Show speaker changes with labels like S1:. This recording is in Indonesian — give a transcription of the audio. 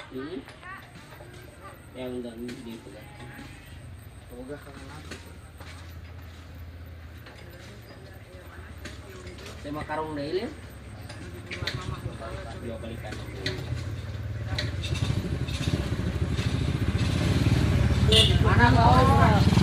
S1: Hmm. Yang dan dito kan.
S2: Semoga kangen aku.
S1: Saya makarong daily. Dua balikan. Mana kau?